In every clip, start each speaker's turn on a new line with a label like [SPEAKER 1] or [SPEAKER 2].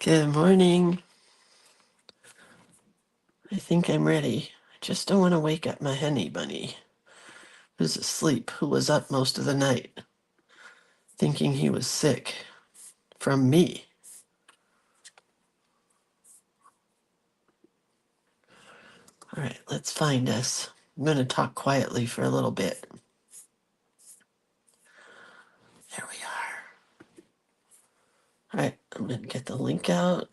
[SPEAKER 1] Good morning. I think I'm ready. I just don't want to wake up my honey bunny, who's asleep, who was up most of the night, thinking he was sick from me. All right, let's find us. I'm going to talk quietly for a little bit. There we are. All right, I'm going to get the link out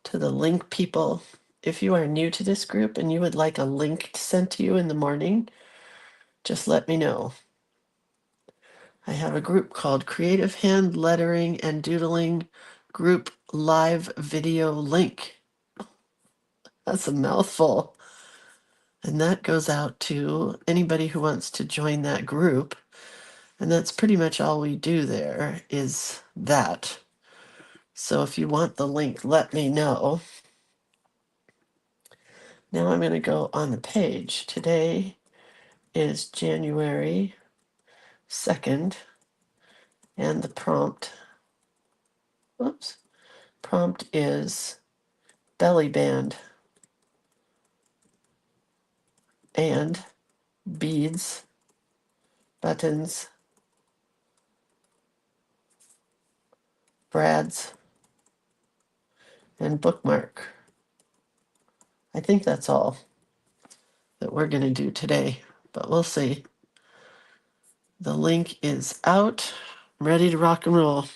[SPEAKER 1] to the link people. If you are new to this group and you would like a link sent to you in the morning, just let me know. I have a group called Creative Hand Lettering and Doodling Group Live Video Link. That's a mouthful. And that goes out to anybody who wants to join that group. And that's pretty much all we do there is that. So if you want the link, let me know. Now I'm going to go on the page. Today is January 2nd, and the prompt is belly band and beads, buttons, brads, and bookmark. I think that's all that we're going to do today, but we'll see. The link is out. I'm ready to rock and roll.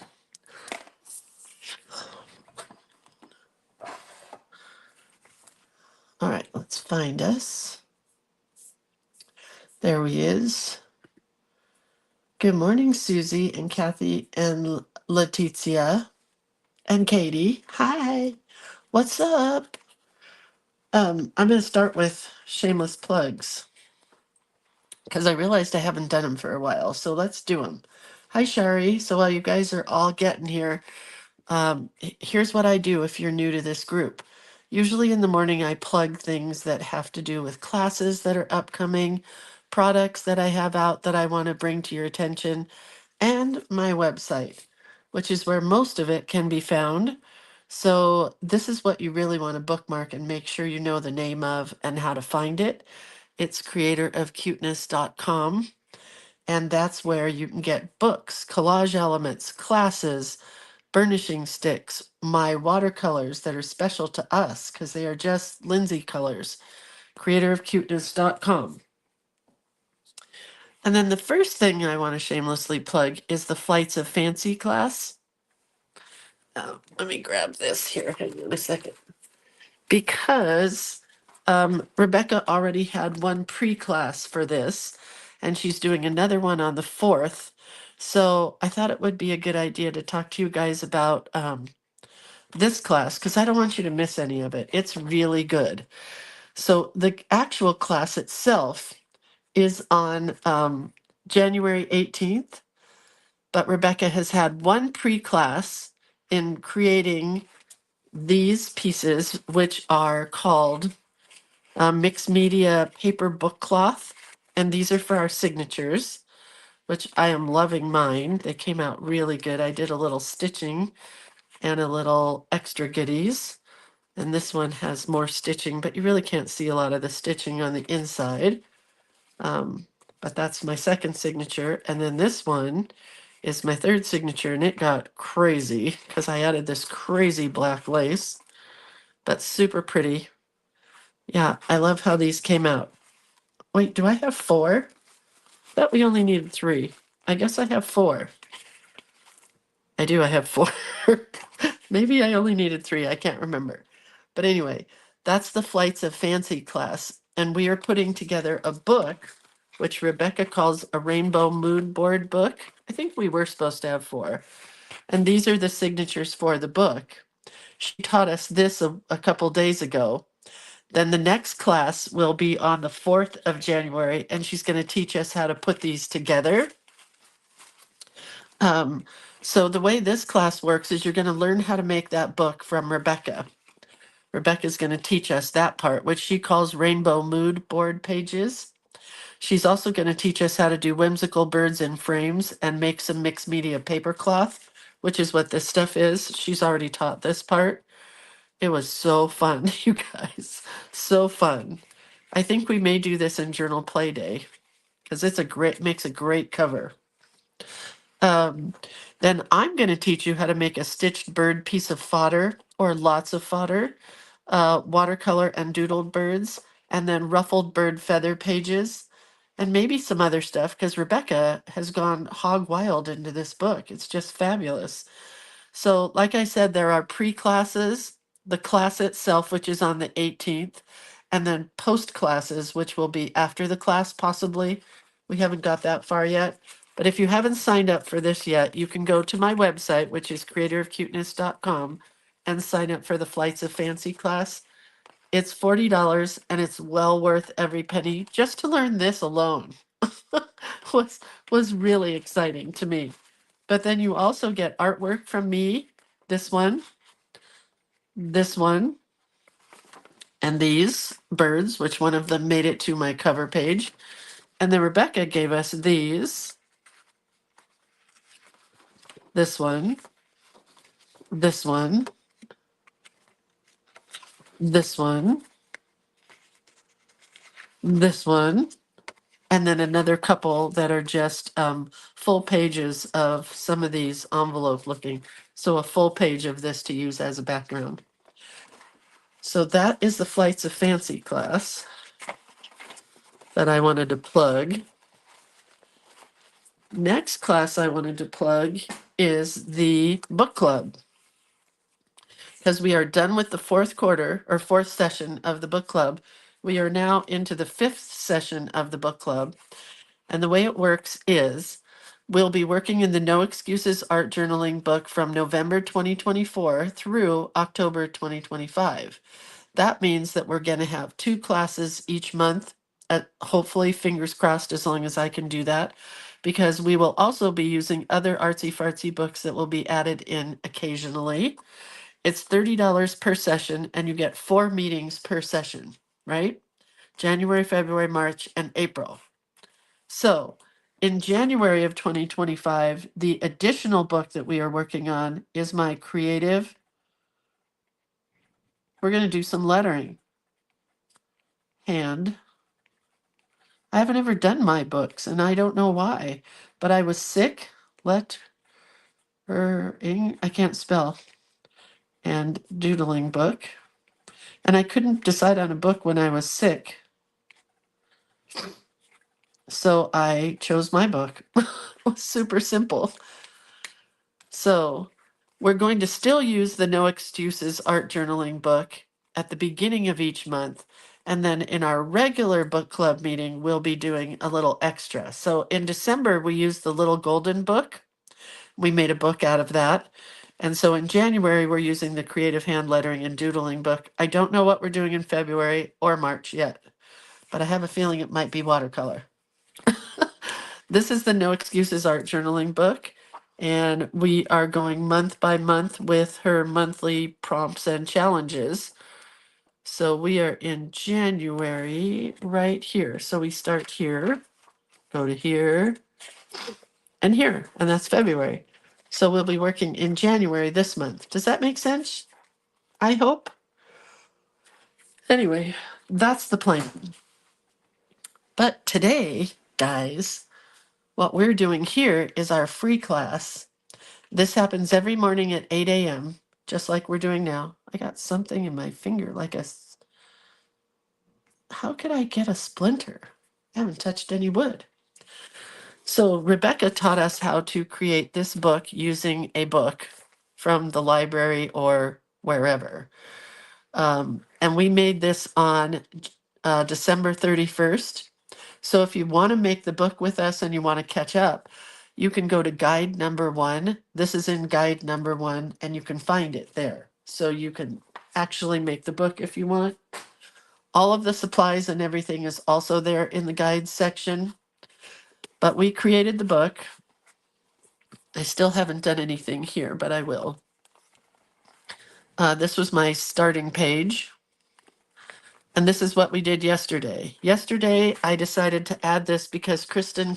[SPEAKER 1] All right, let's find us. There he is. Good morning, Susie and Kathy and Leticia and Katie. Hi, what's up? I'm going to start with shameless plugs because I realized I haven't done them for a while. So let's do them. Hi, Shari. So while you guys are all getting here, here's what I do if you're new to this group. Usually in the morning, I plug things that have to do with classes that are upcoming, products that I have out that I want to bring to your attention, and my website, which is where most of it can be found. So this is what you really want to bookmark and make sure you know the name of and how to find it. It's creatorofcuteness.com. And that's where you can get books, collage elements, classes, burnishing sticks, my watercolors that are special to us because they are just Lindsay colors, creatorofcuteness.com. And then the first thing I want to shamelessly plug is the Flights of Fancy class. Let me grab this here. Hang on a second. Because Rebecca already had one pre-class for this, and she's doing another one on the 4th. So I thought it would be a good idea to talk to you guys about this class because I don't want you to miss any of it. It's really good. So the actual class itself is on January 18th, but Rebecca has had one pre-class in creating these pieces, which are called mixed media paper book cloth. And these are for our signatures, which I am loving mine. They came out really good. I did a little stitching and a little extra goodies. And this one has more stitching, but you really can't see a lot of the stitching on the inside. But that's my second signature. And then this one is my third signature, and it got crazy because I added this crazy black lace, but super pretty. Yeah, I love how these came out. Wait, do I have 4? Thought we only needed 3. I guess I have 4. I do, I have 4. Maybe I only needed 3, I can't remember. But anyway, that's the Flights of Fancy class. And we are putting together a book, which Rebecca calls a rainbow mood board book. I think we were supposed to have 4. And these are the signatures for the book. She taught us this a couple days ago. Then the next class will be on the 4th of January, and she's going to teach us how to put these together. So the way this class works is you're going to learn how to make that book from Rebecca. Rebecca's going to teach us that part, which she calls rainbow mood board pages. She's also going to teach us how to do whimsical birds in frames and make some mixed media paper cloth which is what this stuff is. She's already taught this part. It was so fun, you guys. So fun. I think we may do this in Journal Play Day because it's a great, makes a great cover. Um, then I'm going to teach you how to make a stitched bird piece of fodder or lots of fodder, watercolor and doodled birds, and then ruffled bird feather pages, and maybe some other stuff because Rebecca has gone hog wild into this book. It's just fabulous. So, like I said, there are pre-classes, the class itself, which is on the 18th, and then post-classes, which will be after the class, possibly. We haven't got that far yet. But if you haven't signed up for this yet, you can go to my website, which is creatorofcuteness.com, and sign up for the Flights of Fancy class. It's $40 and it's well worth every penny. Just to learn this alone was was really exciting to me. But then you also get artwork from me, this one, and these birds, which one of them made it to my cover page. And then Rebecca gave us these, this one, this one, this one, this one, and then another couple that are just full pages of some of these envelope looking. So a full page of this to use as a background. So that is the Flights of Fancy class that I wanted to plug. Next class I wanted to plug is the book club, because we are done with the fourth quarter or fourth session of the book club. We are now into the fifth session of the book club. And the way it works is we'll be working in the No Excuses Art Journaling book from November 2024 through October 2025. That means that we're going to have 2 classes each month, hopefully, fingers crossed, as long as I can do that, because we will also be using other artsy fartsy books that will be added in occasionally. It's $30 per session, and you get 4 meetings per session, right? January, February, March, and April. So in January of 2025, the additional book that we are working on is my creative. We're going to do some lettering. And I haven't ever done my books, and I don't know why, but I was sick. I can't spell. And doodling book. And I couldn't decide on a book when I was sick. So I chose my book. It was super simple. So we're going to still use the No Excuses Art Journaling book at the beginning of each month. And then in our regular book club meeting, we'll be doing a little extra. So in December, we used the Little Golden Book. We made a book out of that. And so in January, we're using the Creative Hand Lettering and Doodling book. I don't know what we're doing in February or March yet, but I have a feeling it might be watercolor. This is the No Excuses Art Journaling book, and we are going month by month with her monthly prompts and challenges. So we are in January right here. So we start here, go to here, and here, and that's February. So we'll be working in January this month. Does that make sense? I hope. Anyway, that's the plan. But today, guys, what we're doing here is our free class. This happens every morning at 8 a.m., just like we're doing now. I got something in my finger, how could I get a splinter? I haven't touched any wood. So Rebecca taught us how to create this book using a book from the library or wherever. And we made this on December 31st. So if you want to make the book with us and you want to catch up, you can go to guide number 1. This is in guide number 1, and you can find it there. So you can actually make the book if you want. All of the supplies and everything is also there in the guide section. But we created the book. I still haven't done anything here, but I will. This was my starting page. And this is what we did yesterday. Yesterday, I decided to add this because Kirsten,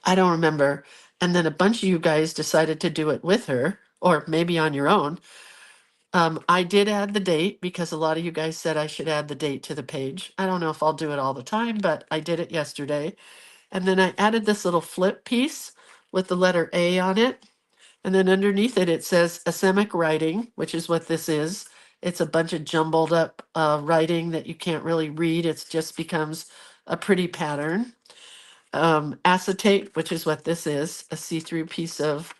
[SPEAKER 1] I don't remember. And then a bunch of you guys decided to do it with her, or maybe on your own. I did add the date because a lot of you guys said I should add the date to the page. I don't know if I'll do it all the time, but I did it yesterday. And then I added this little flip piece with the letter A on it. And then underneath it, it says asemic writing, which is what this is. It's a bunch of jumbled up writing that you can't really read. It just becomes a pretty pattern. Acetate, which is what this is, a see-through piece of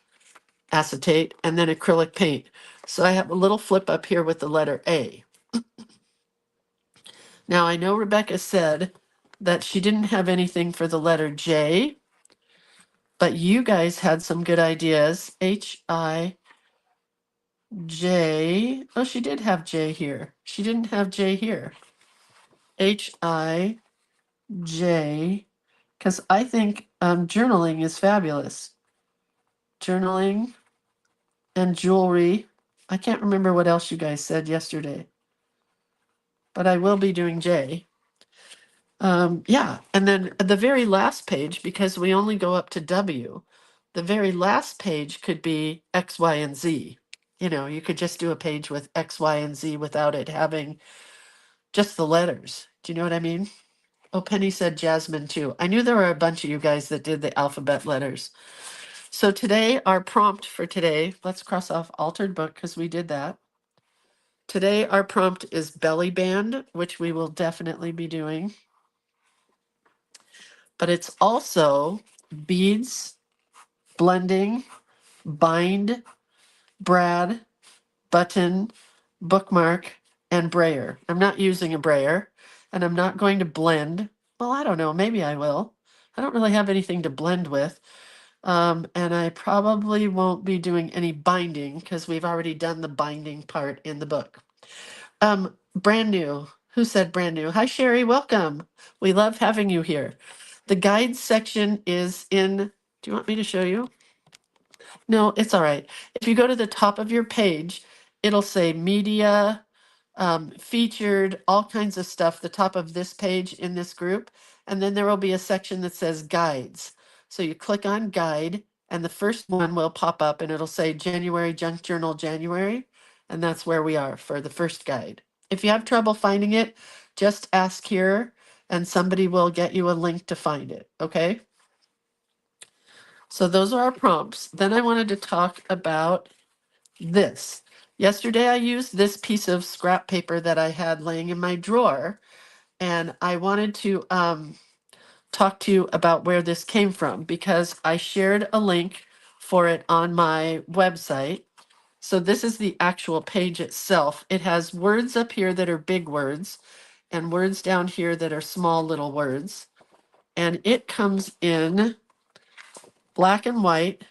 [SPEAKER 1] acetate, and then acrylic paint. So I have a little flip up here with the letter A. Now I know Rebecca said that she didn't have anything for the letter J, but you guys had some good ideas. H-I-J. Oh, she did have J here. She didn't have J here. H-I-J. Because I think journaling is fabulous. Journaling and jewelry. I can't remember what else you guys said yesterday, but I will be doing J. Yeah, and then the very last page, because we only go up to W, the very last page could be X, Y, and Z. You know, you could just do a page with X, Y, and Z without it having just the letters. Do you know what I mean? Oh, Penny said Jasmine too. I knew there were a bunch of you guys that did the alphabet letters. So today, our prompt for today, let's cross off altered book because we did that. Today, our prompt is belly band, which we will definitely be doing. But it's also beads, blending, bind, brad, button, bookmark, and brayer. I'm not using a brayer, and I'm not going to blend. Well, I don't know. Maybe I will. I don't really have anything to blend with. And I probably won't be doing any binding because we've already done the binding part in the book. Brand new. Who said brand new? Hi, Sherry. Welcome. We love having you here. The guides section is in. Do you want me to show you? No, it's all right. If you go to the top of your page, it'll say media, featured, all kinds of stuff, the top of this page in this group. And then there will be a section that says guides. So you click on guide, and the first one will pop up and it'll say January Junk Journal January. And that's where we are for the first guide. If you have trouble finding it, just ask here and somebody will get you a link to find it. Okay. So those are our prompts. Then I wanted to talk about this. Yesterday I used this piece of scrap paper that I had laying in my drawer, and I wanted to talk to you about where this came from because I shared a link for it on my website. So this is the actual page itself. It has words up here that are big words and words down here that are small little words. And it comes in black and white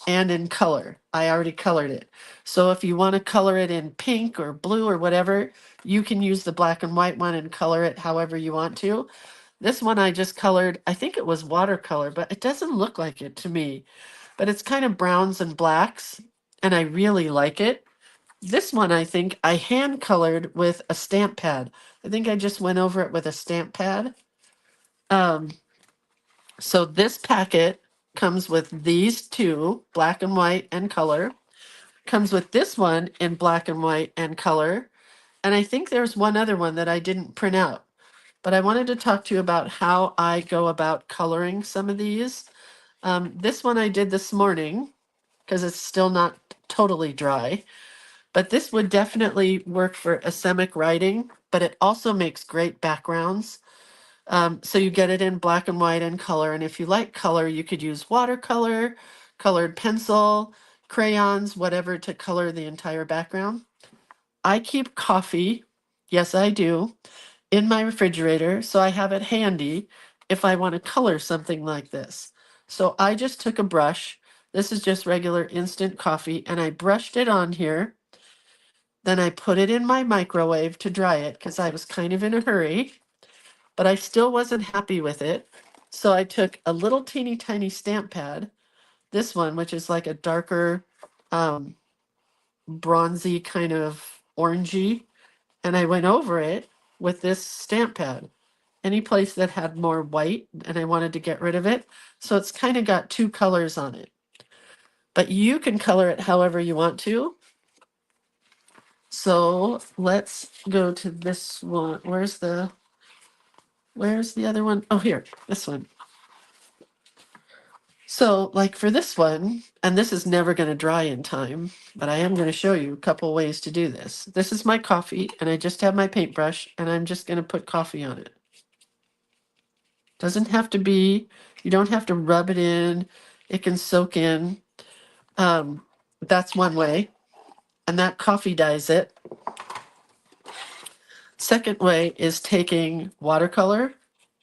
[SPEAKER 1] and in color. I already colored it. So if you want to color it in pink or blue or whatever, you can use the black and white one and color it however you want to. This one I just colored, I think it was watercolor, but it doesn't look like it to me. But it's kind of browns and blacks, and I really like it. This one I think I hand colored with a stamp pad. I think I just went over it with a stamp pad. So this packet comes with these two, black and white and color. Comes with this one in black and white and color. And I think there's one other one that I didn't print out. But I wanted to talk to you about how I go about coloring some of these. This one I did this morning because it's still not totally dry. But this would definitely work for asemic writing, but it also makes great backgrounds. So you get it in black and white and color. And if you like color, you could use watercolor, colored pencil, crayons, whatever to color the entire background. I keep coffee, yes, I do, in my refrigerator. So I have it handy if I want to color something like this. So I just took a brush. This is just regular instant coffee, and I brushed it on here. Then I put it in my microwave to dry it because I was kind of in a hurry, but I still wasn't happy with it. So I took a little teeny tiny stamp pad, this one, which is like a darker, bronzy kind of orangey, and I went over it with this stamp pad. any place that had more white, and I wanted to get rid of it. So it's kind of got two colors on it. But you can color it however you want to. So let's go to this one. Where's the other one? Oh, here, this one. So like for this one, and this is never going to dry in time, but I am going to show you a couple ways to do this. This is my coffee, and I just have my paintbrush, and I'm just going to put coffee on it. Doesn't have to be, you don't have to rub it in. It can soak in. That's one way. And that coffee dyes it. Second way is taking watercolor.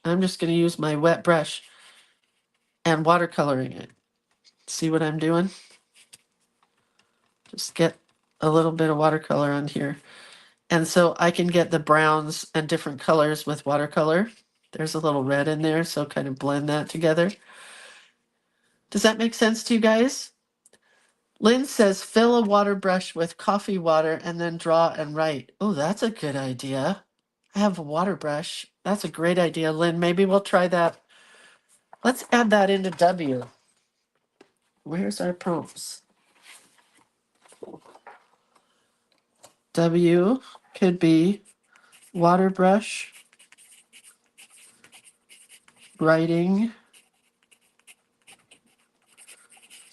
[SPEAKER 1] I'm just going to use my wet brush and watercoloring it. See what I'm doing? Just get a little bit of watercolor on here. And so I can get the browns and different colors with watercolor. There's a little red in there, so kind of blend that together. Does that make sense to you guys? Lynn says, fill a water brush with coffee water and then draw and write. Oh, that's a good idea. I have a water brush. That's a great idea, Lynn. Maybe we'll try that. Let's add that into W. Where's our prompts? W could be water brush, writing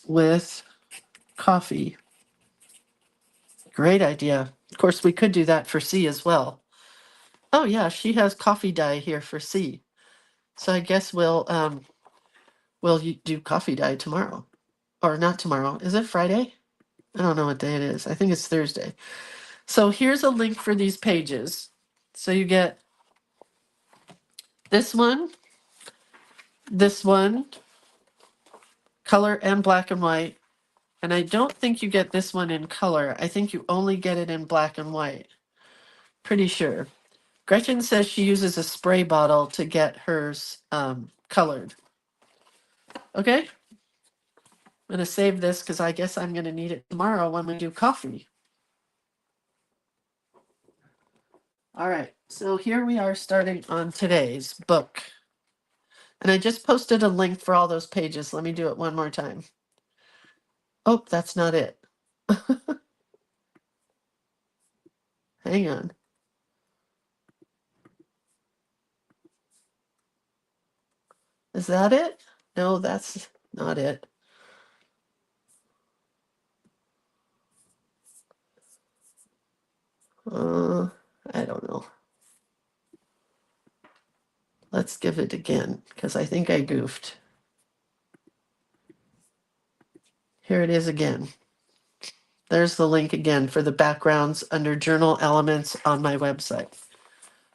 [SPEAKER 1] with coffee. Great idea. Of course, we could do that for C as well. Oh yeah, she has coffee dye here for C. So I guess we'll do coffee dye tomorrow. Or not tomorrow. Is it Friday? I don't know what day it is. I think it's Thursday. So here's a link for these pages. So you get this one, color and black and white. And I don't think you get this one in color. I think you only get it in black and white. Pretty sure. Gretchen says she uses a spray bottle to get hers colored. Okay. I'm going to save this because I guess I'm going to need it tomorrow when we do coffee. All right. So here we are starting on today's book. And I just posted a link for all those pages. Let me do it one more time. Oh, that's not it. Hang on. Is that it? No, that's not it. I don't know. Let's give it again because I think I goofed. Here it is again. There's the link again for the backgrounds under journal elements on my website.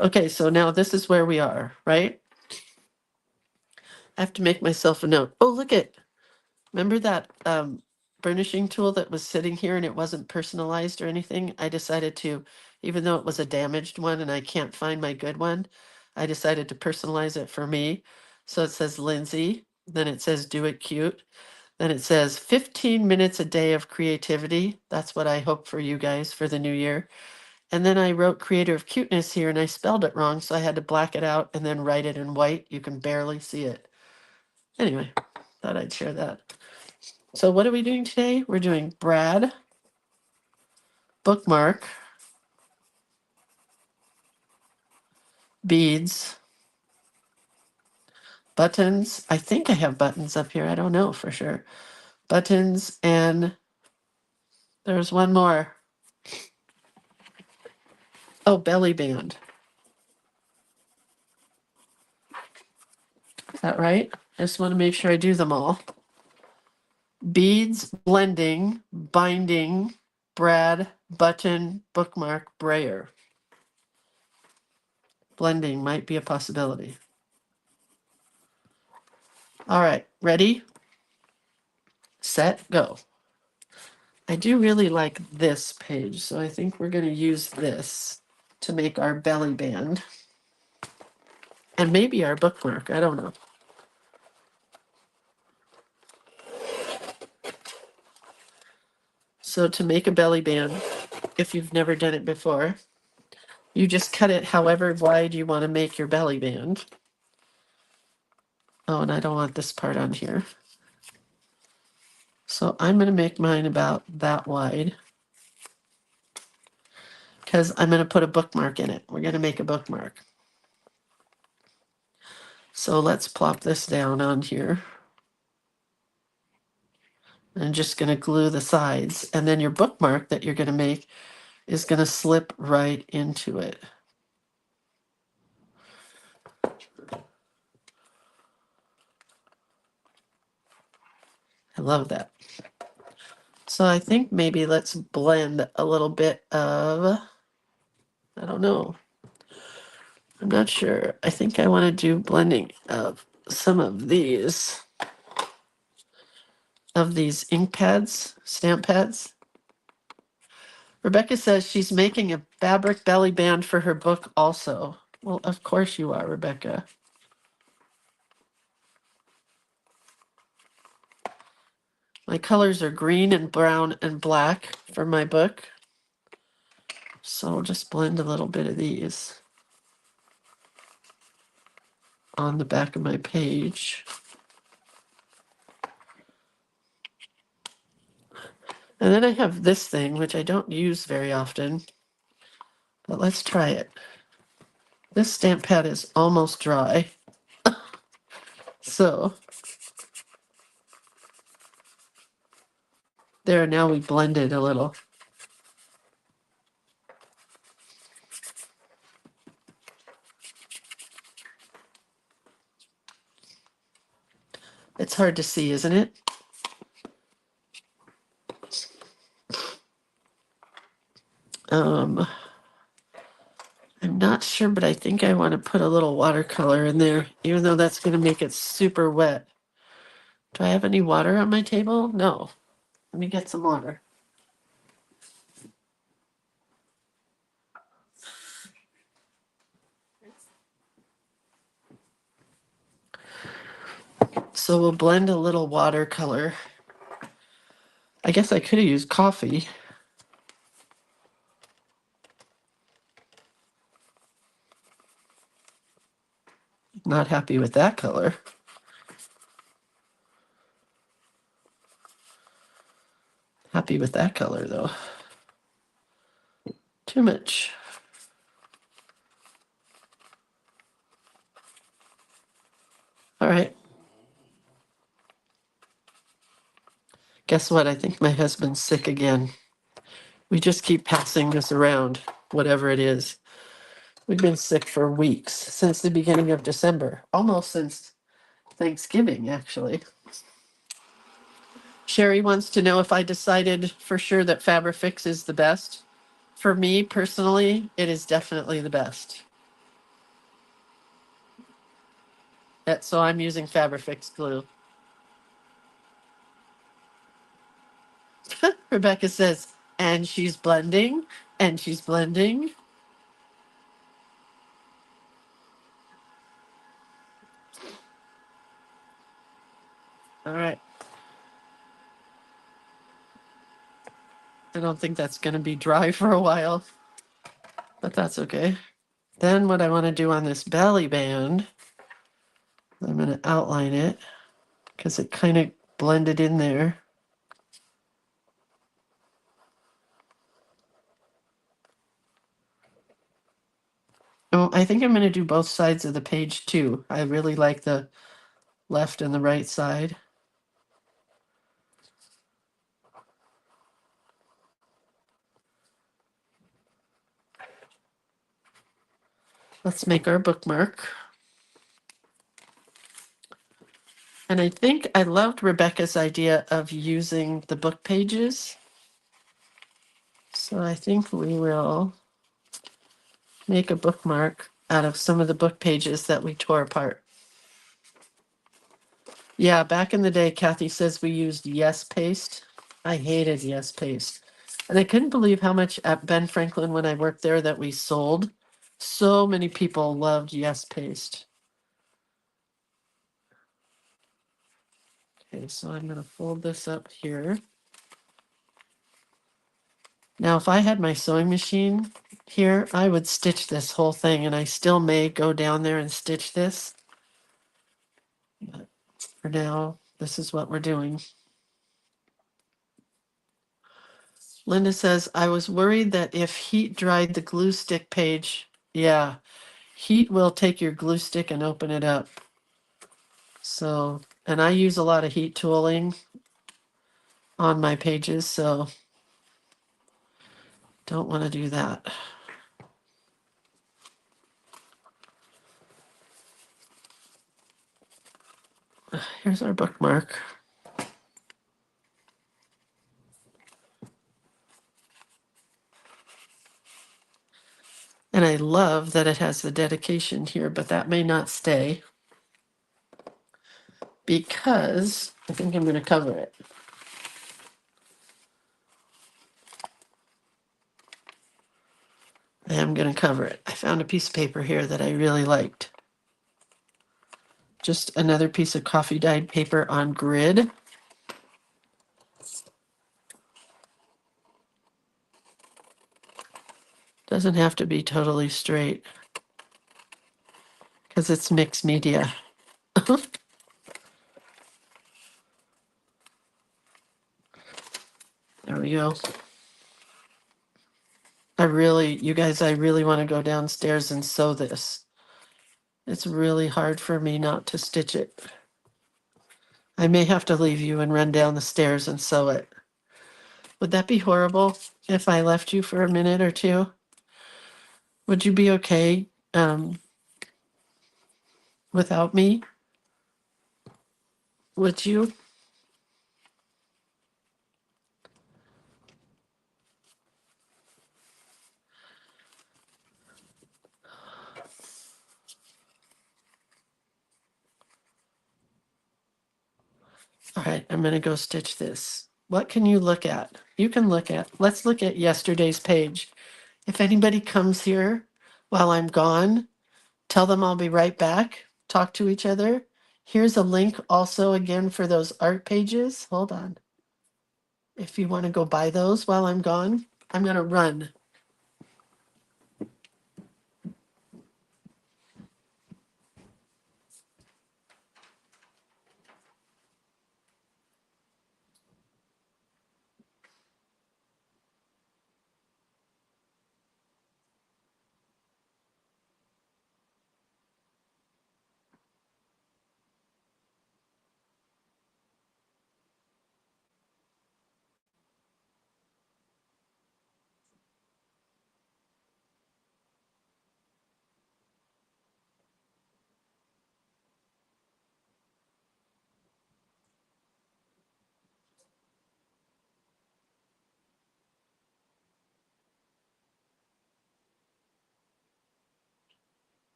[SPEAKER 1] Okay, so now this is where we are, right? I have to make myself a note. Oh, look at, remember that burnishing tool that was sitting here and it wasn't personalized or anything? I decided to, even though it was a damaged one and I can't find my good one, I decided to personalize it for me. So it says Lindsay, then it says do it cute. Then it says 15 minutes a day of creativity. That's what I hope for you guys for the new year. And then I wrote creator of cuteness here and I spelled it wrong. So I had to black it out and then write it in white. You can barely see it. Anyway, thought I'd share that. So what are we doing today? We're doing Brad, bookmark, beads, buttons. I think I have buttons up here. I don't know for sure. Buttons, and there's one more. Oh, belly band. Is that right? I just want to make sure I do them all. Beads, blending, binding, Brad, button, bookmark, brayer. Blending might be a possibility. All right, ready, set, go. I do really like this page, so I think we're going to use this to make our belly band. And maybe our bookmark, I don't know. So to make a belly band, if you've never done it before, You just cut it however wide you want to make your belly band. Oh, and I don't want this part on here. So I'm going to make mine about that wide because I'm going to put a bookmark in it. We're going to make a bookmark. So let's plop this down on here. I'm just going to glue the sides, and then your bookmark that you're going to make is going to slip right into it. I love that. So I think maybe let's blend a little bit of, I don't know. I'm not sure. I think I want to do blending of some of these ink pads, stamp pads. Rebecca says she's making a fabric belly band for her book also. Well, of course you are, Rebecca. My colors are green and brown and black for my book. So I'll just blend a little bit of these on the back of my page. And then I have this thing, which I don't use very often, but let's try it. This stamp pad is almost dry. So there, now we blended a little. It's hard to see, isn't it? I'm not sure, but I think I want to put a little watercolor in there, even though that's going to make it super wet. Do I have any water on my table? No. Let me get some water. So we'll blend a little watercolor. I guess I could have used coffee. Not happy with that color. Happy with that color, though. Too much. All right. Guess what? I think my husband's sick again. We just keep passing this around, whatever it is. We've been sick for weeks, since the beginning of December, almost since Thanksgiving, actually. Sherry wants to know if I decided for sure that Fabrifix is the best. For me personally, it is definitely the best. So I'm using Fabrifix glue. Rebecca says, and she's blending, and she's blending. All right. I don't think that's going to be dry for a while, but that's okay. Then what I want to do on this belly band, I'm going to outline it because it kind of blended in there. Oh, I think I'm going to do both sides of the page too. I really like the left and the right side. Let's make our bookmark. And I think I loved Rebecca's idea of using the book pages. So I think we will make a bookmark out of some of the book pages that we tore apart. Yeah, back in the day, Kathy says we used Yes Paste. I hated Yes Paste. And I couldn't believe how much at Ben Franklin when I worked there that we sold. So many people loved Yes Paste. Okay, so I'm going to fold this up here. Now, if I had my sewing machine, here, I would stitch this whole thing, and I still may go down there and stitch this. But for now, this is what we're doing. Linda says, I was worried that if heat dried the glue stick page, yeah, heat will take your glue stick and open it up. So, and I use a lot of heat tooling on my pages, so don't want to do that. Here's our bookmark. And I love that it has the dedication here, but that may not stay because I think I'm going to cover it. I am going to cover it. I found a piece of paper here that I really liked. Just another piece of coffee dyed paper on grid. Doesn't have to be totally straight because it's mixed media. There we go. You guys, I really want to go downstairs and sew this. It's really hard for me not to stitch it. I may have to leave you and run down the stairs and sew it. Would that be horrible if I left you for a minute or two? Would you be okay without me? Would you? All right, I'm going to go stitch this. What can you look at? You can look at, let's look at yesterday's page. If anybody comes here while I'm gone, tell them I'll be right back. Talk to each other. Here's a link also again for those art pages. Hold on. If you want to go buy those while I'm gone, I'm going to run.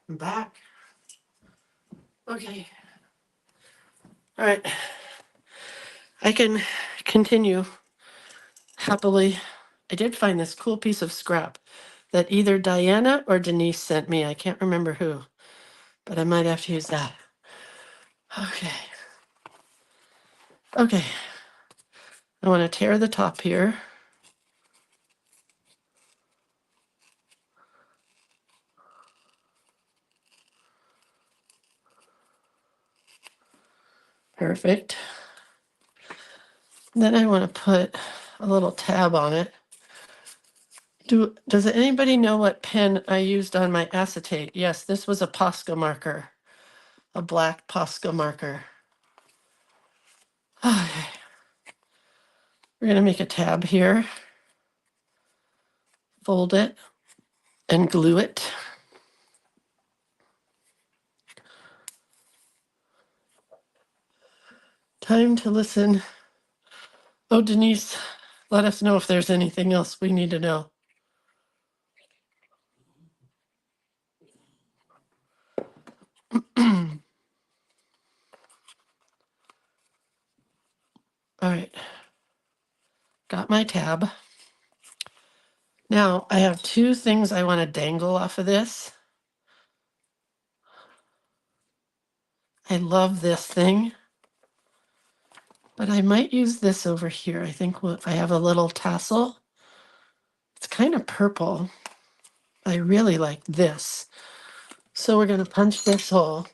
[SPEAKER 1] I'm back. Okay. All right. I can continue happily. I did find this cool piece of scrap that either Diana or Denise sent me. I can't remember who, but I might have to use that. Okay. Okay. I want to tear the top here. Perfect. Then I want to put a little tab on it. Does anybody know what pen I used on my acetate? Yes, this was a Posca marker, a black Posca marker. Okay. We're going to make a tab here, fold it, and glue it. Time to listen Oh, Denise, let us know if there's anything else we need to know. All right, got my tab. Now I have two things I want to dangle off of this. I love this thing, but I might use this over here. I think I have a little tassel. It's kind of purple. I really like this. So we're going to punch this hole.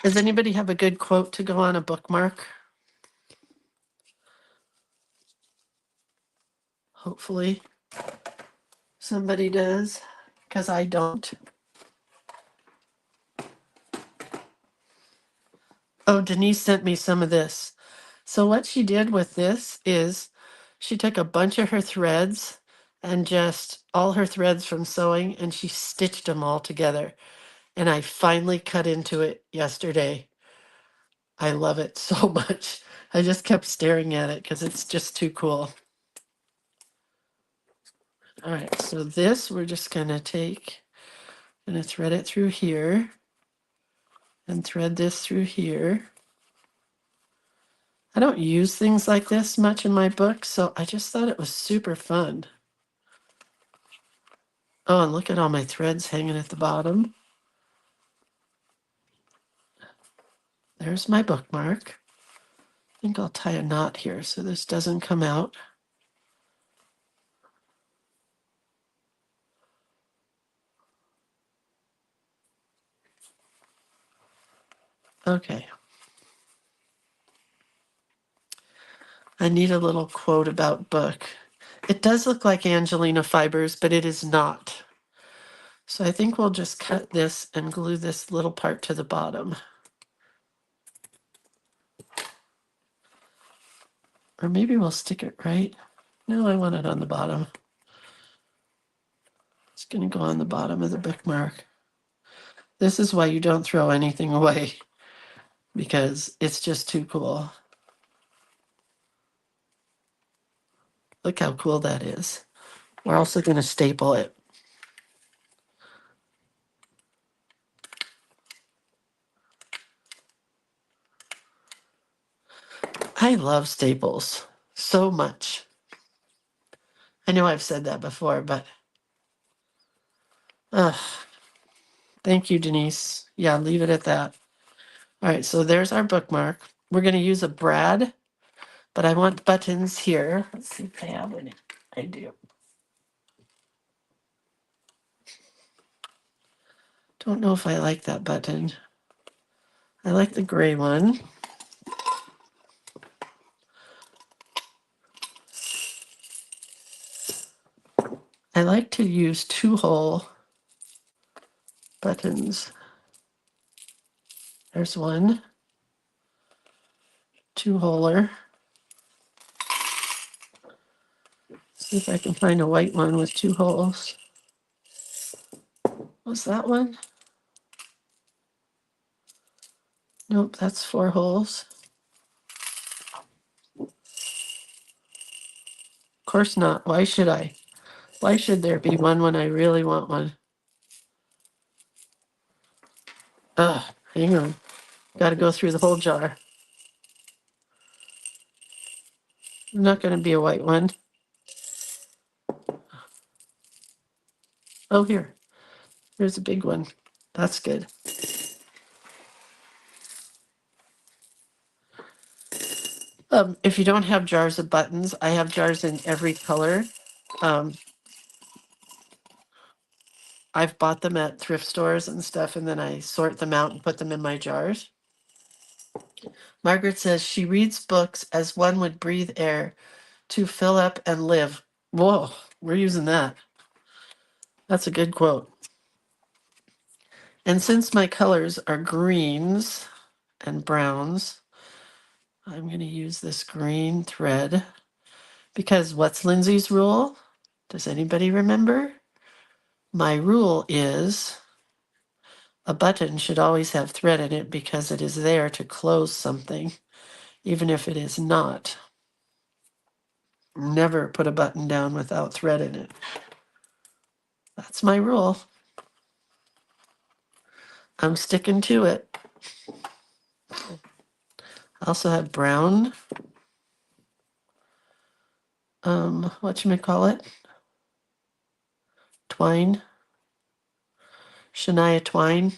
[SPEAKER 1] Does anybody have a good quote to go on a bookmark? Hopefully somebody does, because I don't. Oh, Denise sent me some of this. So what she did with this is she took a bunch of her threads and just all her threads from sewing and she stitched them all together. And I finally cut into it yesterday. I love it so much. I just kept staring at it because it's just too cool. All right, so this we're just gonna take, gonna thread it through here and thread this through here. I don't use things like this much in my book, so I just thought it was super fun. Oh, and look at all my threads hanging at the bottom. There's my bookmark. I think I'll tie a knot here so this doesn't come out. Okay. I need a little quote about book. It does look like Angelina fibers, but it is not. So I think we'll just cut this and glue this little part to the bottom. Or maybe we'll stick it right. No, I want it on the bottom. It's going to go on the bottom of the bookmark. This is why you don't throw anything away, because it's just too cool. Look how cool that is. We're also going to staple it. I love staples so much. I know I've said that before, but thank you, Denise. Yeah, leave it at that. All right, so there's our bookmark. We're going to use a brad, but I want buttons here. Let's see if I have any. I do. Don't know if I like that button. I like the gray one. I like to use 2-hole buttons. There's one. 2-holer. See if I can find a white one with 2 holes. Was that one? Nope, that's 4 holes. Of course not. Why should I? Why should there be one when I really want one? Hang on. Got to go through the whole jar. Not going to be a white one. Oh, here. There's a big one. That's good. If you don't have jars of buttons, I have jars in every color. I've bought them at thrift stores and stuff, and then I sort them out and put them in my jars. Margaret says she reads books as one would breathe air to fill up and live. Whoa, we're using that. That's a good quote. And since my colors are greens and browns, I'm going to use this green thread because what's Lindsay's rule? Does anybody remember? My rule is A button should always have thread in it because it is there to close something, even if it is not. Never put a button down without thread in it. That's my rule. I'm sticking to it. I also have brown, whatchamacallit? Twine. Shania twine.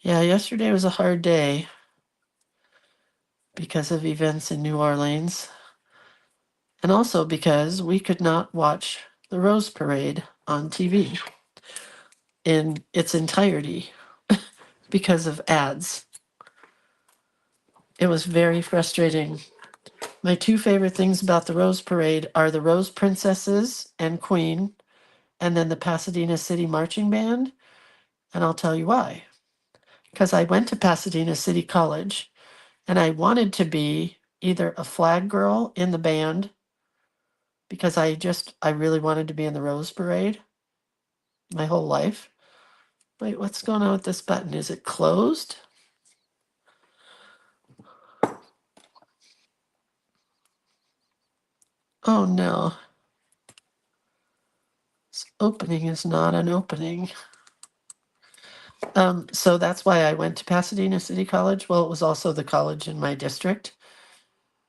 [SPEAKER 1] Yeah, yesterday was a hard day because of events in New Orleans. And also because we could not watch the Rose Parade on TV in its entirety because of ads. It was very frustrating. My two favorite things about the Rose Parade are the Rose Princesses and Queen, and then the Pasadena City Marching Band. And I'll tell you why. Because I went to Pasadena City College and I wanted to be either a flag girl in the band because I really wanted to be in the Rose Parade my whole life. Wait, what's going on with this button? Is it closed? Oh no. This opening is not an opening. So that's why I went to Pasadena City College. Well, it was also the college in my district.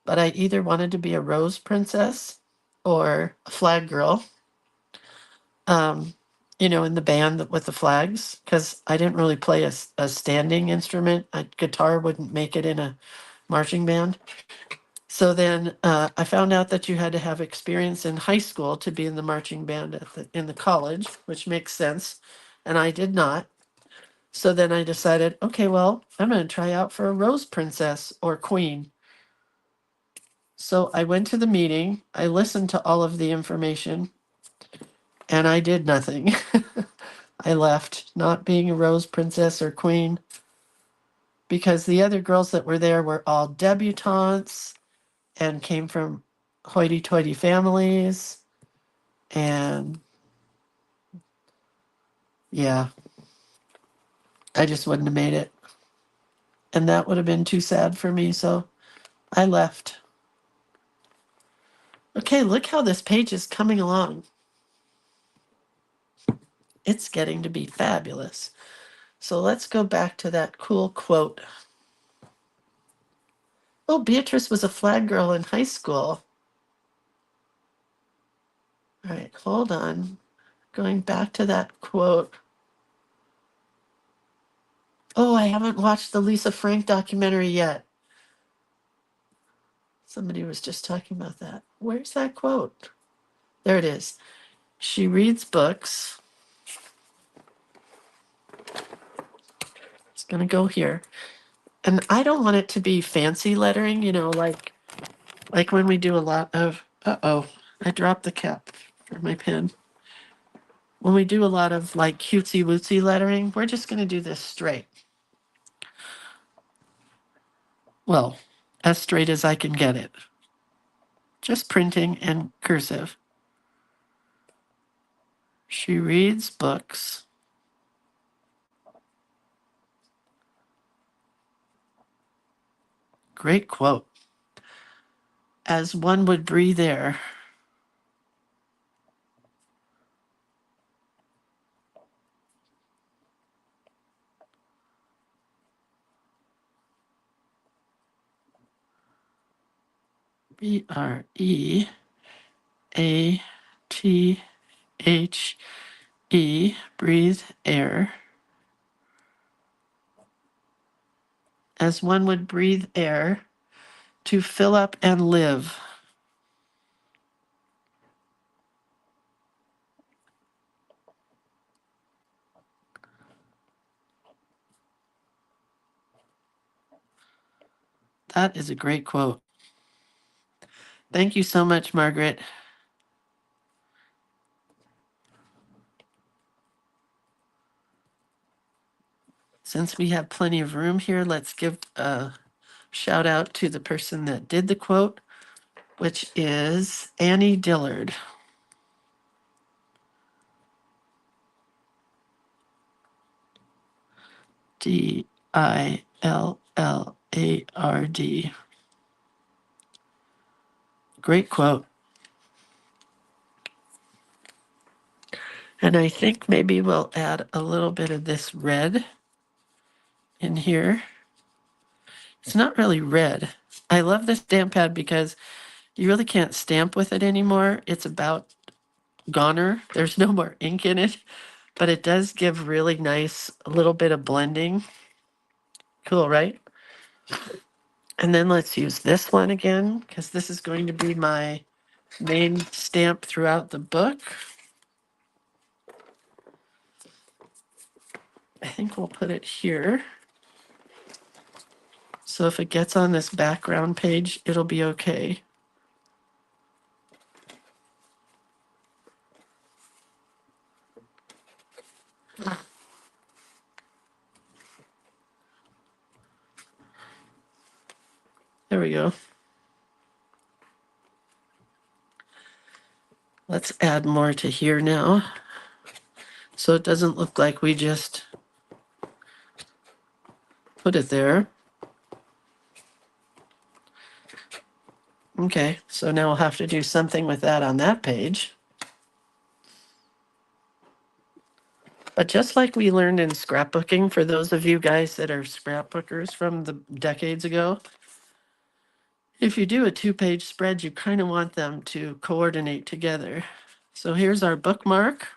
[SPEAKER 1] But I either wanted to be a Rose Princess or a flag girl. Um, in the band with the flags, because I didn't really play a standing instrument. A guitar wouldn't make it in a marching band. So then I found out that you had to have experience in high school to be in the marching band in the college, which makes sense. And I did not. So then I decided, okay, well, I'm going to try out for a Rose Princess or Queen. So I went to the meeting, I listened to all of the information, and I did nothing. I left, not being a Rose Princess or Queen, because the other girls that were there were all debutantes and came from hoity-toity families. And yeah, I just wouldn't have made it. And that would have been too sad for me, so I left. Okay, look how this page is coming along. It's getting to be fabulous. So let's go back to that cool quote. Oh, Beatrice was a flag girl in high school. All right, hold on. Going back to that quote. Oh, I haven't watched the Lisa Frank documentary yet. Somebody was just talking about that. Where's that quote? There it is. She reads books. It's going to go here. And I don't want it to be fancy lettering, like when we do a lot of, uh-oh, I dropped the cap for my pen. When we do a lot of like cutesy wootsy lettering, we're just going to do this straight. Well, as straight as I can get it. Just printing and cursive. She reads books. Great quote. As one would breathe air. BREATHE, breathe air. As one would breathe air to fill up and live. That is a great quote. Thank you so much, Margaret. Since we have plenty of room here, let's give a shout out to the person that did the quote. which is Annie Dillard. Dillard. Great quote. And I think maybe we'll add a little bit of this red in here. It's not really red. I love this stamp pad because you really can't stamp with it anymore. It's about goner. There's no more ink in it, but it does give really nice, a little bit of blending. Cool, right? And then let's use this one again, because this is going to be my main stamp throughout the book. I think we'll put it here. So if it gets on this background page, it'll be okay. There we go. Let's add more to here now. So it doesn't look like we just put it there. Okay, so now we'll have to do something with that on that page. But just like we learned in scrapbooking, for those of you guys that are scrapbookers from the decades ago, if you do a 2-page spread, you kind of want them to coordinate together. So here's our bookmark.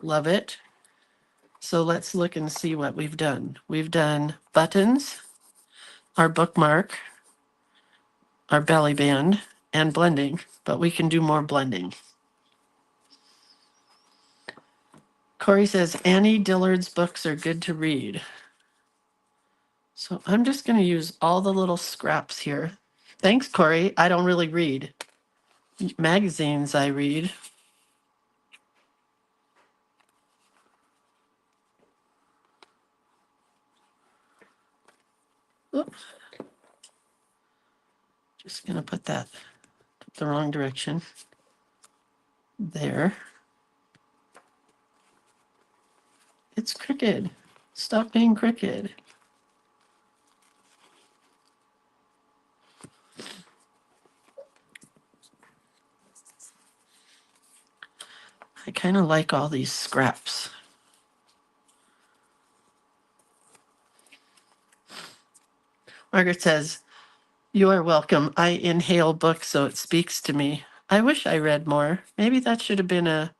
[SPEAKER 1] Love it. So let's look and see what we've done. We've done buttons, our bookmark, our belly band, and blending, but we can do more blending. Corey says, Annie Dillard's books are good to read. So I'm just going to use all the little scraps here. Thanks, Corey. I don't really read. Magazines I read. Oops. Just going to put that the wrong direction. There. It's crooked. Stop being crooked. I kind of like all these scraps. Margaret says, you are welcome. I inhale books so it speaks to me. I wish I read more. Maybe that should have been a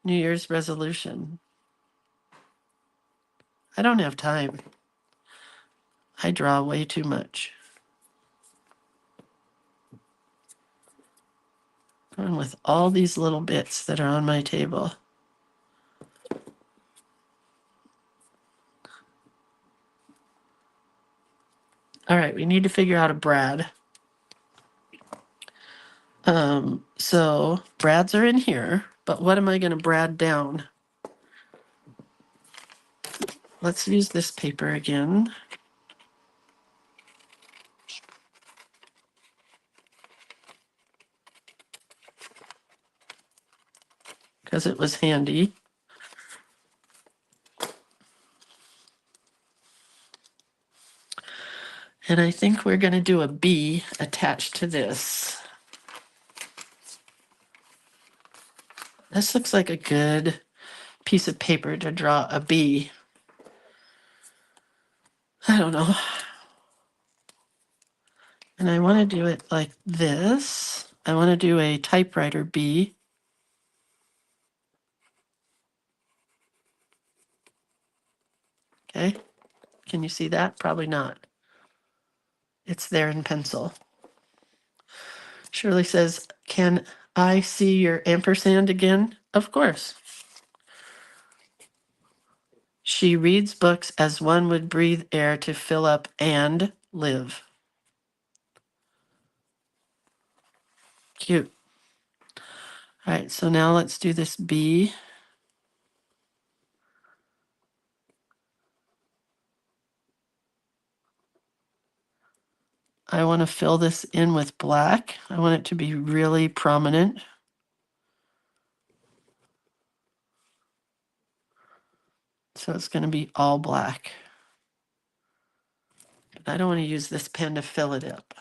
[SPEAKER 1] New Year's resolution. I don't have time. I draw way too much. Going with all these little bits that are on my table. All right, we need to figure out a Brad. So Brads are in here, but what am I going to Brad down? Let's use this paper again. Because it was handy. And I think we're going to do a B attached to this. This looks like a good piece of paper to draw a B. I don't know. And I want to do it like this. I want to do a typewriter B. Okay. Can you see that? Probably not. It's there in pencil. Shirley says, can I see your ampersand again? Of course. She reads books as one would breathe air to fill up and live. Cute. All right, so now let's do this B. I want to fill this in with black. I want it to be really prominent. So it's going to be all black. But I don't want to use this pen to fill it up.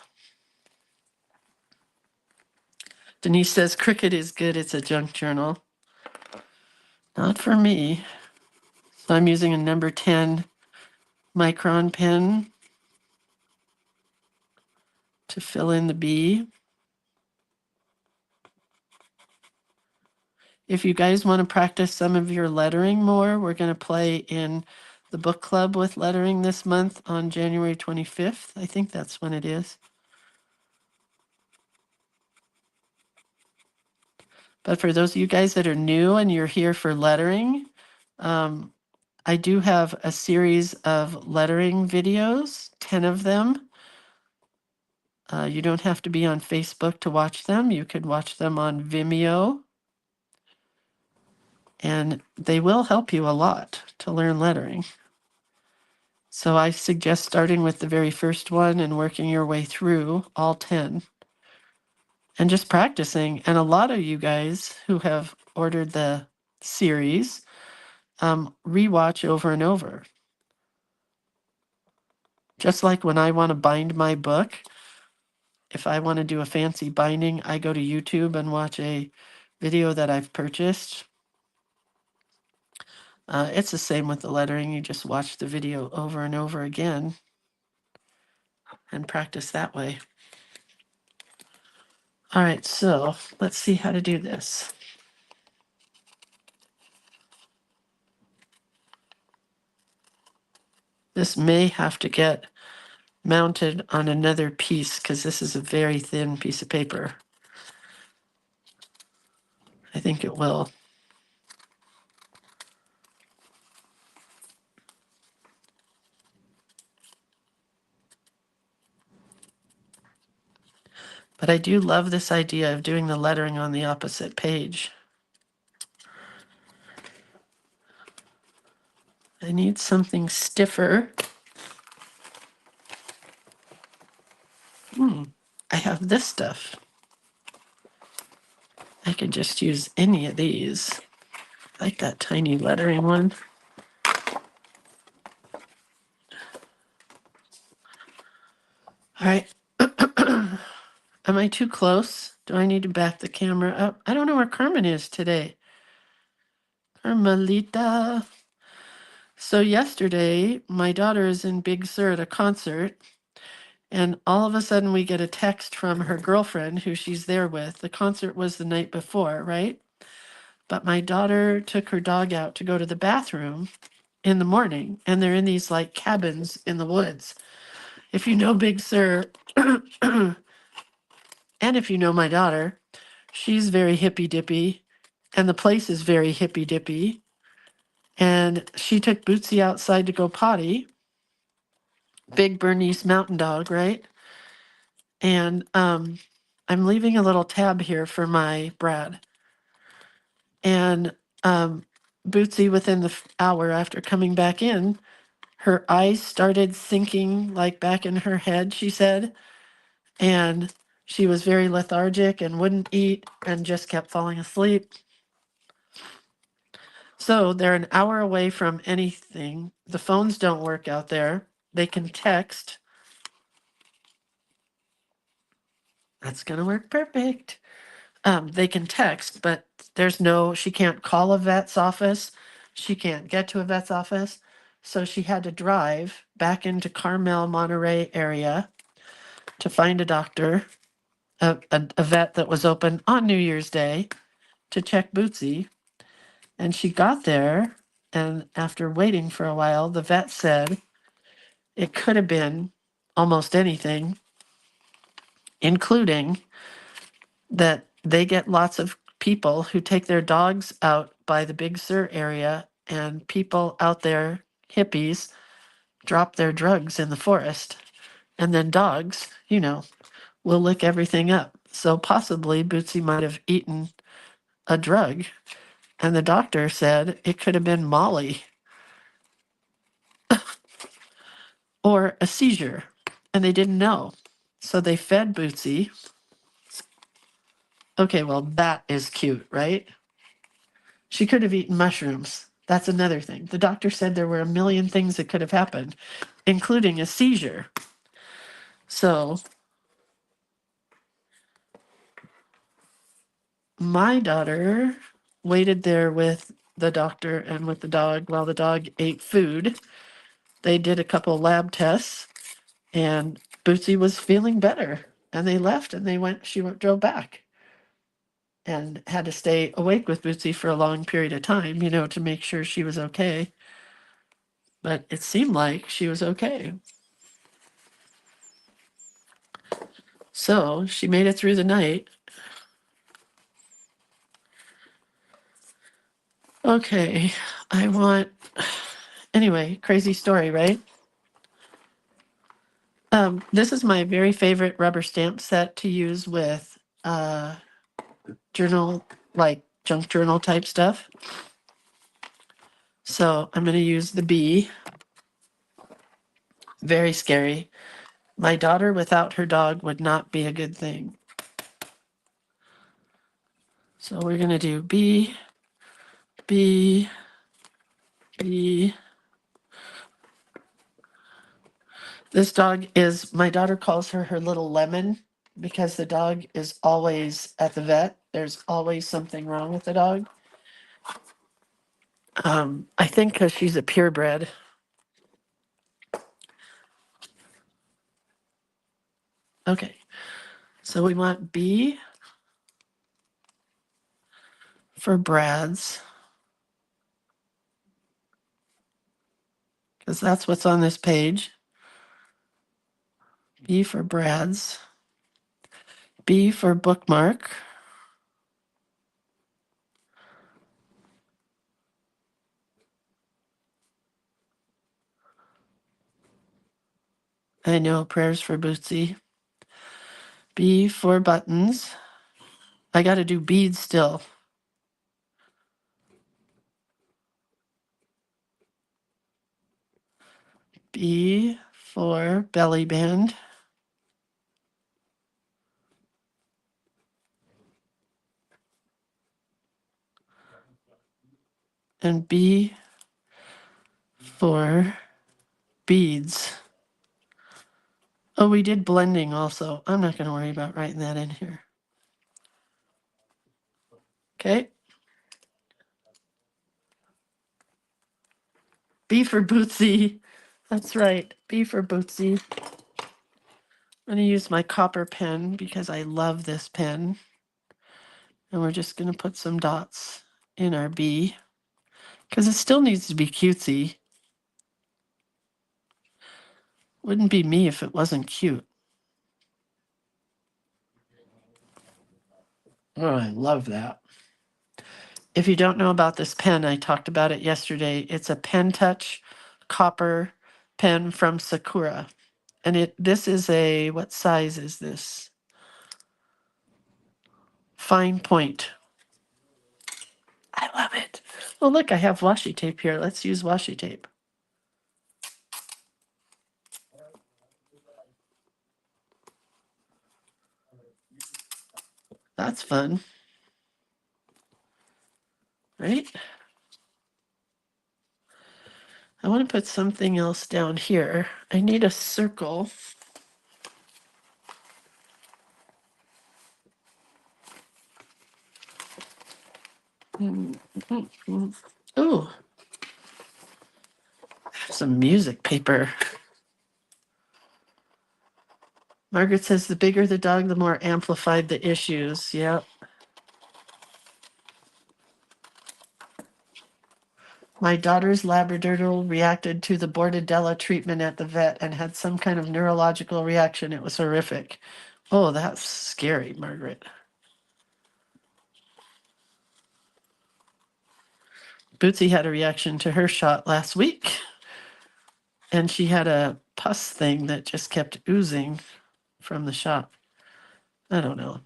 [SPEAKER 1] Denise says Cricut is good. It's a junk journal. Not for me. So I'm using a number 10 micron pen to fill in the B. If you guys want to practice some of your lettering more, we're going to play in the book club with lettering this month on January 25th. I think that's when it is. But for those of you guys that are new and you're here for lettering, I do have a series of lettering videos, 10 of them. You don't have to be on Facebook to watch them. You could watch them on Vimeo. And they will help you a lot to learn lettering. So I suggest starting with the very first one and working your way through all 10 and just practicing. And a lot of you guys who have ordered the series rewatch over and over. Just like when I want to bind my book, if I want to do a fancy binding, I go to YouTube and watch a video that I've purchased. It's the same with the lettering. You just watch the video over and over again and practice that way. All right, so let's see how to do this. This may have to get mounted on another piece because this is a very thin piece of paper. I think it will. But I do love this idea of doing the lettering on the opposite page. I need something stiffer. I have this stuff. I could just use any of these. I like that tiny lettering one. All right. Am I too close? Do I need to back the camera up? I don't know where Carmen is today. Carmelita. So yesterday, my daughter is in Big Sur at a concert, and all of a sudden we get a text from her girlfriend who she's there with. The concert was the night before, right? But my daughter took her dog out to go to the bathroom in the morning, and they're in these like cabins in the woods. If you know Big Sur, and if you know my daughter, she's very hippy dippy, and the place is very hippy dippy. And she took Bootsy outside to go potty, big Bernese mountain dog, right? And I'm leaving a little tab here for my Brad. And Bootsy, within the hour after coming back in, her eyes started sinking like back in her head, she said. And she was very lethargic and wouldn't eat and just kept falling asleep. So they're an hour away from anything. The phones don't work out there. They can text. That's going to work perfect. They can text, but she can't call a vet's office. She can't get to a vet's office. So she had to drive back into Carmel, Monterey area to find a doctor, a vet that was open on New Year's Day to check Bootsy. And she got there, and after waiting for a while, the vet said it could have been almost anything, including that they get lots of people who take their dogs out by the Big Sur area, and people out there, hippies, drop their drugs in the forest. And then dogs, will lick everything up. So possibly Bootsy might have eaten a drug. And the doctor said it could have been Molly or a seizure. And they didn't know. So they fed Bootsy. Okay, well, that is cute, right? She could have eaten mushrooms. That's another thing. The doctor said there were a million things that could have happened, including a seizure. So my daughter waited there with the doctor and with the dog while the dog ate food. They did a couple lab tests, and Bootsy was feeling better. And they left, and drove back and had to stay awake with Bootsy for a long period of time, to make sure she was okay. But it seemed like she was okay. So she made it through the night. Okay, anyway, crazy story, right? This is my very favorite rubber stamp set to use with journal, like junk journal type stuff. So I'm going to use the bee. Very scary. My daughter without her dog would not be a good thing. So we're going to do bee, bee, bee. This dog is, my daughter calls her little lemon because the dog is always at the vet. There's always something wrong with the dog. I think because she's a purebred. Okay, so we want B for Brad's, because that's what's on this page. B for Brad's. B for bookmark. I know, prayers for Bootsy. B for buttons. I got to do beads still. B for belly band. And B for beads. Oh, we did blending also. I'm not going to worry about writing that in here. Okay. B for Bootsy. That's right. B for Bootsy. I'm going to use my copper pen because I love this pen. And we're just going to put some dots in our B because it still needs to be cutesy. Wouldn't be me if it wasn't cute. Oh, I love that. If you don't know about this pen, I talked about it yesterday. It's a Pen Touch copper pen from Sakura. And this is what size is this? Fine point. I love it. Oh, look, I have washi tape here. Let's use washi tape. That's fun. Right? I want to put something else down here. I need a circle. Oh, some music paper. Margaret says the bigger the dog, the more amplified the issues. Yep. My daughter's Labradoodle reacted to the Bordadella treatment at the vet and had some kind of neurological reaction. It was horrific. Oh, that's scary, Margaret. Bootsy had a reaction to her shot last week, and she had a pus thing that just kept oozing from the shot. I don't know.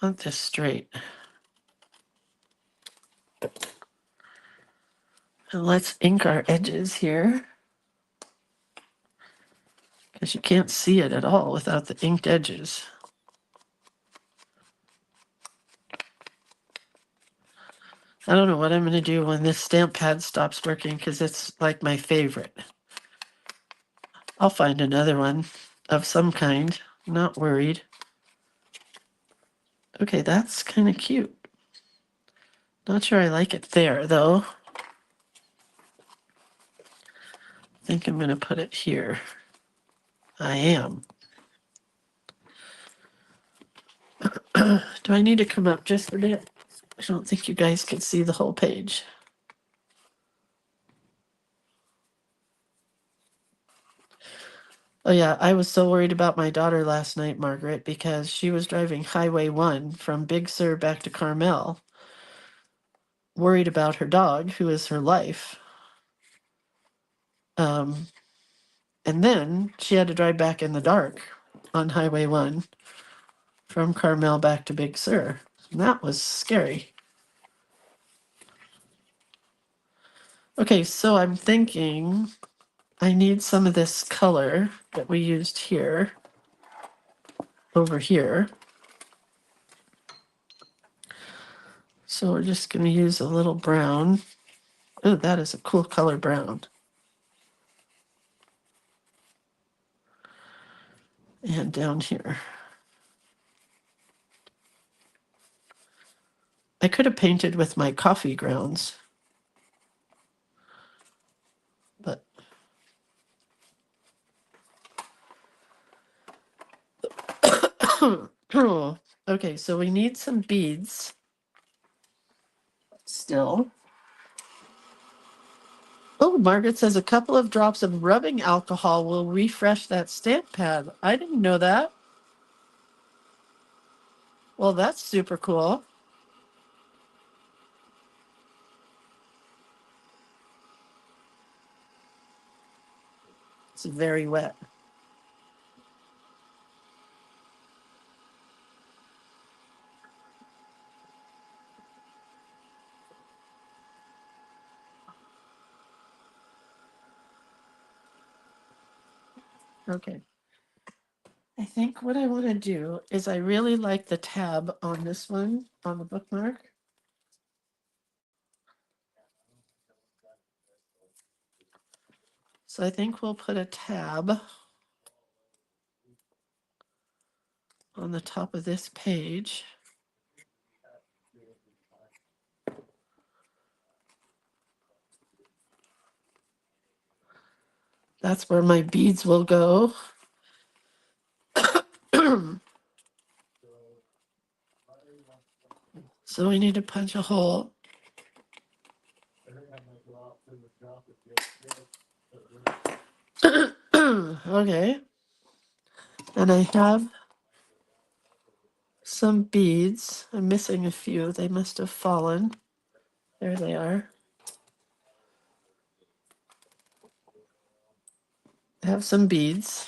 [SPEAKER 1] I want this straight. And let's ink our edges here, because you can't see it at all without the inked edges. I don't know what I'm going to do when this stamp pad stops working, because it's like my favorite. I'll find another one of some kind. Not worried. Okay, that's kind of cute. Not sure I like it there, though. I think I'm going to put it here. I am. Do I need to come up just a bit? I don't think you guys can see the whole page. Oh yeah, I was so worried about my daughter last night, Margaret, because she was driving Highway 1 from Big Sur back to Carmel, worried about her dog, who is her life. And then she had to drive back in the dark on Highway 1 from Carmel back to Big Sur. And that was scary. Okay, so I'm thinking I need some of this color that we used here over here. So we're just going to use a little brown. Oh, that is a cool color brown. And down here. I could have painted with my coffee grounds, but okay, so we need some beads still. Oh, Margaret says a couple of drops of rubbing alcohol will refresh that stamp pad. I didn't know that. Well, that's super cool. It's very wet. Okay. I think what I want to do is I really like the tab on this one, on the bookmark. So I think we'll put a tab on the top of this page. That's where my beads will go. So we need to punch a hole. Okay. And I have some beads. I'm missing a few. They must have fallen. There they are. I have some beads.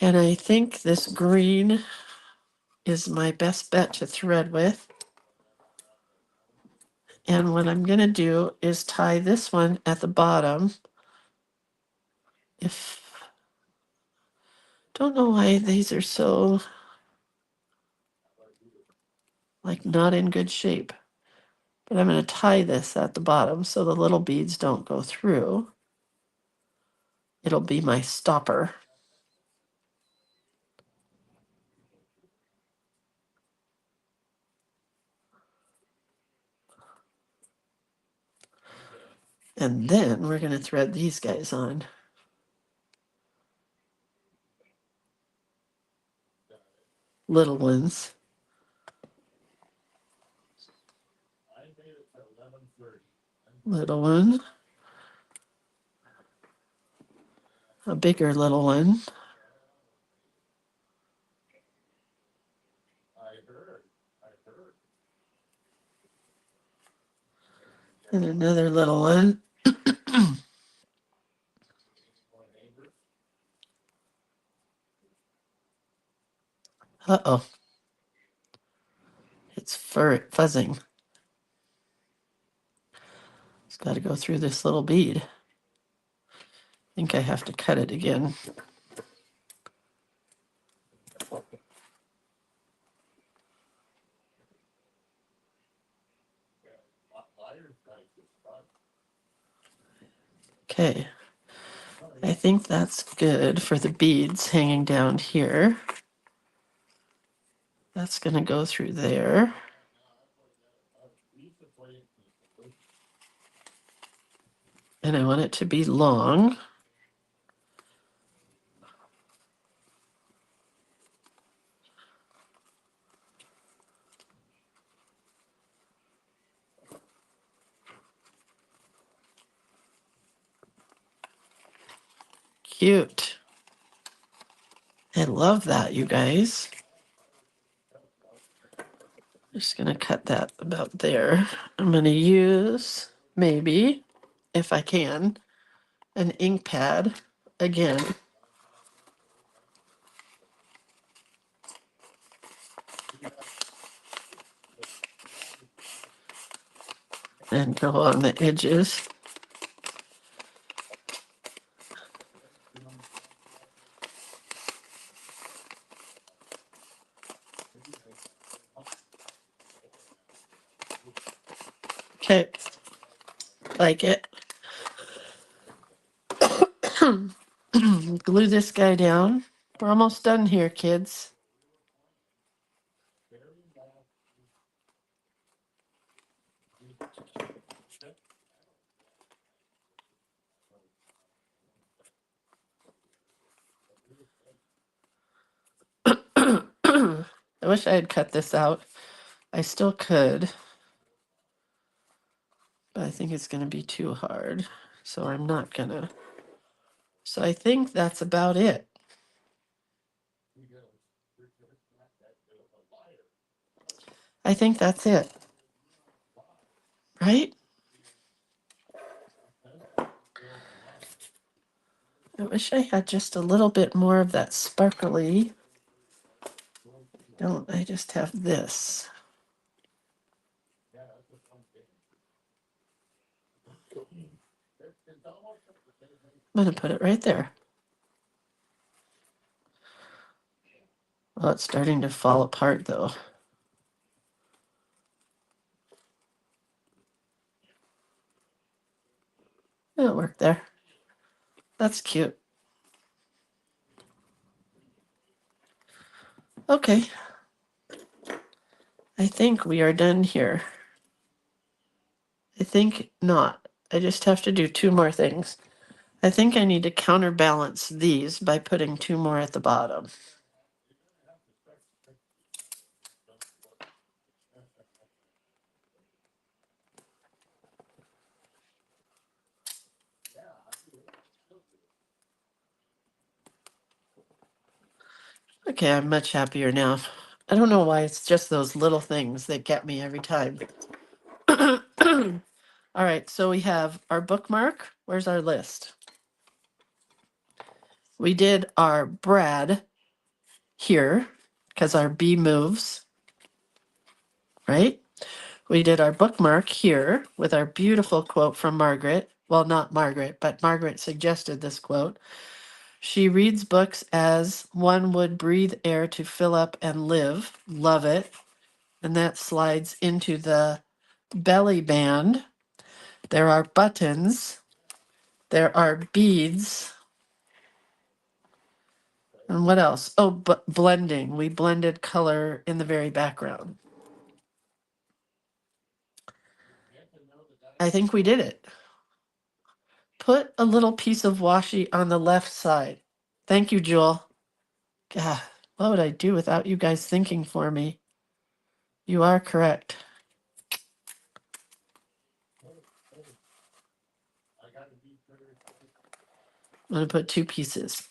[SPEAKER 1] And I think this green is my best bet to thread with. And what I'm going to do is tie this one at the bottom. Don't know why these are so like not in good shape. But I'm going to tie this at the bottom so the little beads don't go through. It'll be my stopper. And then we're going to thread these guys on. Little ones. Little one. A bigger little one. And another little one. Uh-oh. It's fuzzing. It's got to go through this little bead. I think I have to cut it again. Okay, I think that's good for the beads hanging down here. That's going to go through there. And I want it to be long. Cute. I love that, you guys. Just going to cut that about there. I'm going to use, maybe, if I can, an ink pad again. And go on the edges. Okay, like it. Glue this guy down. We're almost done here, kids. I wish I had cut this out. I still could, but I think it's going to be too hard. So I'm not going to. So I think that's about it. I think that's it. Right? I wish I had just a little bit more of that sparkly. Don't I just have this? I'm going to put it right there. Well, it's starting to fall apart though. It'll work there. That's cute. Okay. I think we are done here. I think not. I just have to do two more things. I think I need to counterbalance these by putting two more at the bottom. Okay, I'm much happier now. I don't know why it's just those little things that get me every time. All right, so we have our bookmark. Where's our list? We did our Brad here because our B moves, right? We did our bookmark here with our beautiful quote from Margaret. Well, not Margaret, but Margaret suggested this quote. She reads books as one would breathe air to fill up and live. Love it. And that slides into the belly band. There are buttons. There are beads. And what else? Oh, but blending. We blended color in the very background. I think we did it. Put a little piece of washi on the left side. Thank you, Jewel. God, what would I do without you guys thinking for me? You are correct. I'm going to put two pieces.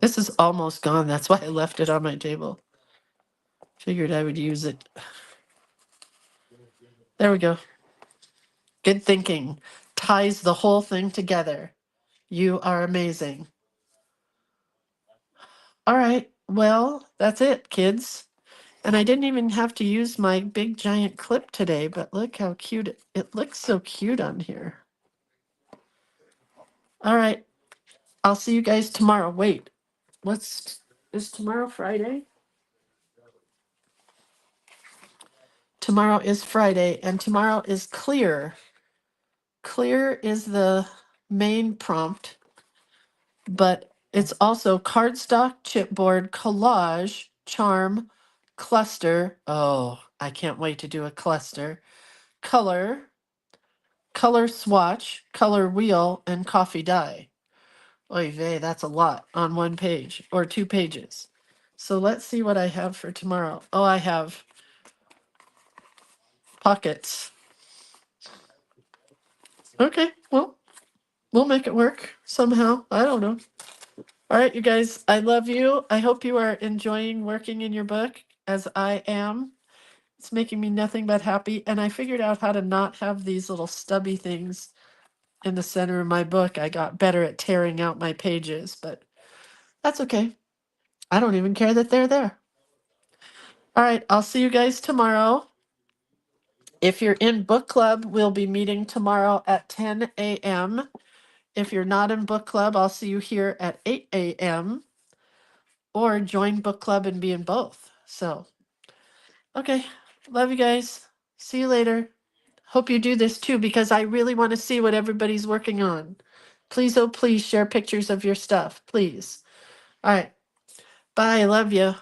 [SPEAKER 1] This is almost gone. That's why I left it on my table. Figured I would use it. There we go. Good thinking. Ties the whole thing together. You are amazing. All right. Well, that's it, kids. And I didn't even have to use my big giant clip today, but look how cute it looks so cute on here. All right. I'll see you guys tomorrow. Wait, is tomorrow Friday? Tomorrow is Friday, and tomorrow is clear. Clear is the main prompt, but it's also cardstock, chipboard, collage, charm, cluster. Oh, I can't wait to do a cluster. Color, color swatch, color wheel, and coffee dye. Oy vey, that's a lot on one page or 2 pages. So let's see what I have for tomorrow. Oh, I have pockets. Okay, well, we'll make it work somehow. I don't know. All right, you guys, I love you. I hope you are enjoying working in your book as I am. It's making me nothing but happy. And I figured out how to not have these little stubby things in the center of my book. I got better at tearing out my pages, but that's okay. I don't even care that they're there. All right, I'll see you guys tomorrow. If you're in book club, we'll be meeting tomorrow at 10 a.m. If you're not in book club, I'll see you here at 8 a.m. or join book club and be in both. So, okay, love you guys. See you later. Hope you do this too because I really want to see what everybody's working on. Please, oh, please share pictures of your stuff, please. All right, bye. Love you.